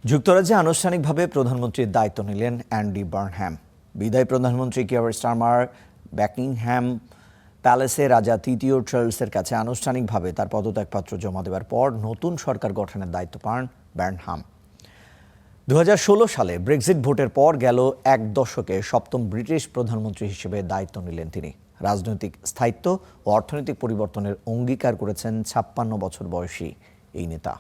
যুক্তরাজ্যে আনুষ্ঠানিকভাবে প্রধানমন্ত্রীর দায়িত্ব নিলেন অ্যান্ডি বার্নহ্যাম। বিদায়ী প্রধানমন্ত্রী কিয়ার স্টারমার বাকিংহ্যাম প্যালেসে রাজা তৃতীয় চার্লসের কাছে আনুষ্ঠানিকভাবে তার পদত্যাগপত্র জমা দেওয়ার পর নতুন সরকার গঠনের দায়িত্ব পান বার্নহ্যাম। 2016 সালে ব্রেক্সিট ভোটের পর গেল এক দশকে সপ্তম ব্রিটিশ প্রধানমন্ত্রী হিসেবে দায়িত্ব নিলেন তিনি। রাজনৈতিক স্থায়িত্ব ও অর্থনৈতিক পরিবর্তনের অঙ্গীকার করেছেন 56 বছর বয়সী এই নেতা।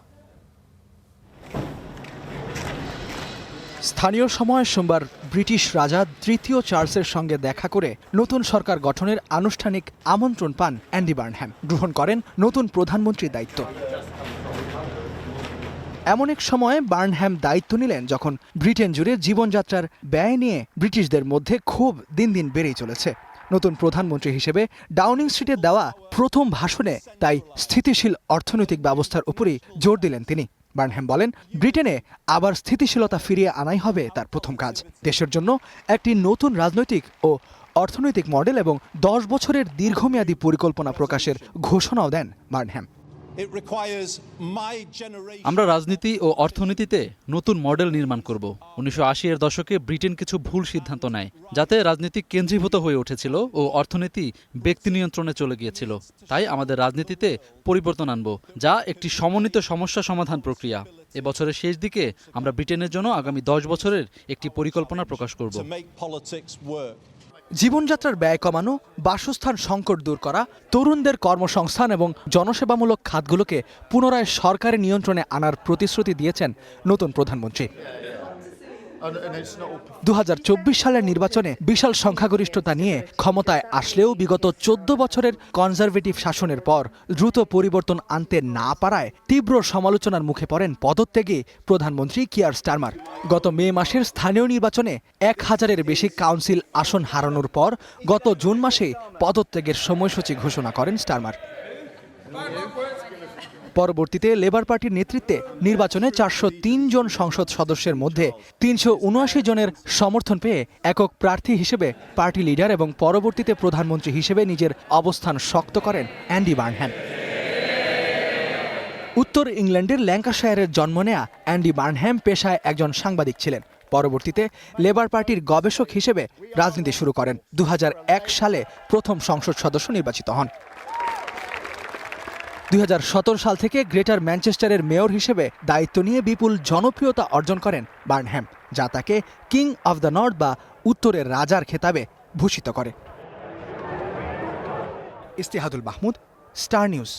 স্থানীয় সময় সোমবার ব্রিটিশ রাজা তৃতীয় চার্লসের সঙ্গে দেখা করে নতুন সরকার গঠনের আনুষ্ঠানিক আমন্ত্রণ পান অ্যান্ডি বার্নহ্যাম। গ্রহণ করেন নতুন প্রধানমন্ত্রীর দায়িত্ব। এমন এক সময় বার্নহ্যাম দায়িত্ব নিলেন যখন ব্রিটেন জুড়ে জীবনযাত্রার ব্যয় নিয়ে ব্রিটিশদের মধ্যে ক্ষোভ দিন দিন বেড়েই চলেছে। নতুন প্রধানমন্ত্রী হিসেবে ডাউনিং স্ট্রিটে দেওয়া প্রথম ভাষণে তাই স্থিতিশীল অর্থনৈতিক ব্যবস্থার উপরই জোর দিলেন তিনি। বার্নহ্যাম বলেন, ব্রিটেনে আবার স্থিতিশীলতা ফিরিয়ে আনাই হবে তার প্রথম কাজ। দেশের জন্য একটি নতুন রাজনৈতিক ও অর্থনৈতিক মডেল এবং 10 বছরের দীর্ঘমেয়াদী পরিকল্পনা প্রকাশের ঘোষণাও দেন বার্নহ্যাম। আমরা রাজনীতি ও অর্থনীতিতে নতুন মডেল নির্মাণ করব। 1980-এর দশকে ব্রিটেন কিছু ভুল সিদ্ধান্ত নেয়, যাতে রাজনীতি কেন্দ্রীভূত হয়ে উঠেছিল ও অর্থনীতি ব্যক্তি নিয়ন্ত্রণে চলে গিয়েছিল। তাই আমাদের রাজনীতিতে পরিবর্তন আনব, যা একটি সমন্বিত সমস্যা সমাধান প্রক্রিয়া। এবছরের শেষ দিকে আমরা ব্রিটেনের জন্য আগামী 10 বছরের একটি পরিকল্পনা প্রকাশ করব। জীবনযাত্রার ব্যয় কমানো, বাসস্থান সংকট দূর করা, তরুণদের কর্মসংস্থান এবং জনসেবামূলক খাতগুলোকে পুনরায় সরকারের নিয়ন্ত্রণে আনার প্রতিশ্রুতি দিয়েছেন নতুন প্রধানমন্ত্রী। 2024 সালের নির্বাচনে বিশাল সংখ্যাগরিষ্ঠতা নিয়ে ক্ষমতায় আসলেও বিগত 14 বছরের কনজারভেটিভ শাসনের পর দ্রুত পরিবর্তন আনতে না পারায় তীব্র সমালোচনার মুখে পড়েন পদত্যাগী প্রধানমন্ত্রী কিয়ার স্টারমার। গত মে মাসের স্থানীয় নির্বাচনে 1000-এর বেশি কাউন্সিল আসন হারানোর পর গত জুন মাসে পদত্যাগের সময়সূচি ঘোষণা করেন স্টারমার। পরবর্তীতে লেবার পার্টির নেতৃত্বে নির্বাচনে 403 জন সংসদ সদস্যের মধ্যে 379 জনের সমর্থন পেয়ে একক প্রার্থী হিসেবে পার্টি লিডার এবং পরবর্তীতে প্রধানমন্ত্রী হিসেবে নিজের অবস্থান শক্ত করেন অ্যান্ডি বার্নহ্যাম। উত্তর ইংল্যান্ডের ল্যাঙ্কাশায়ারের জন্ম নেয়া অ্যান্ডি বার্নহ্যাম পেশায় একজন সাংবাদিক ছিলেন। পরবর্তীতে লেবার পার্টির গবেষক হিসেবে রাজনীতি শুরু করেন। 2001 সালে প্রথম সংসদ সদস্য নির্বাচিত হন। 2017 সাল থেকে গ্রেটার ম্যানচেস্টারের মেয়র হিসেবে দায়িত্ব নিয়ে বিপুল জনপ্রিয়তা অর্জন করেন বার্নহ্যাম, যা তাকে কিং অব দ্য নর্থ বা উত্তরের রাজার খেতাবে ভূষিত করে। ইস্তেহাদুল মাহমুদ, স্টার নিউজ।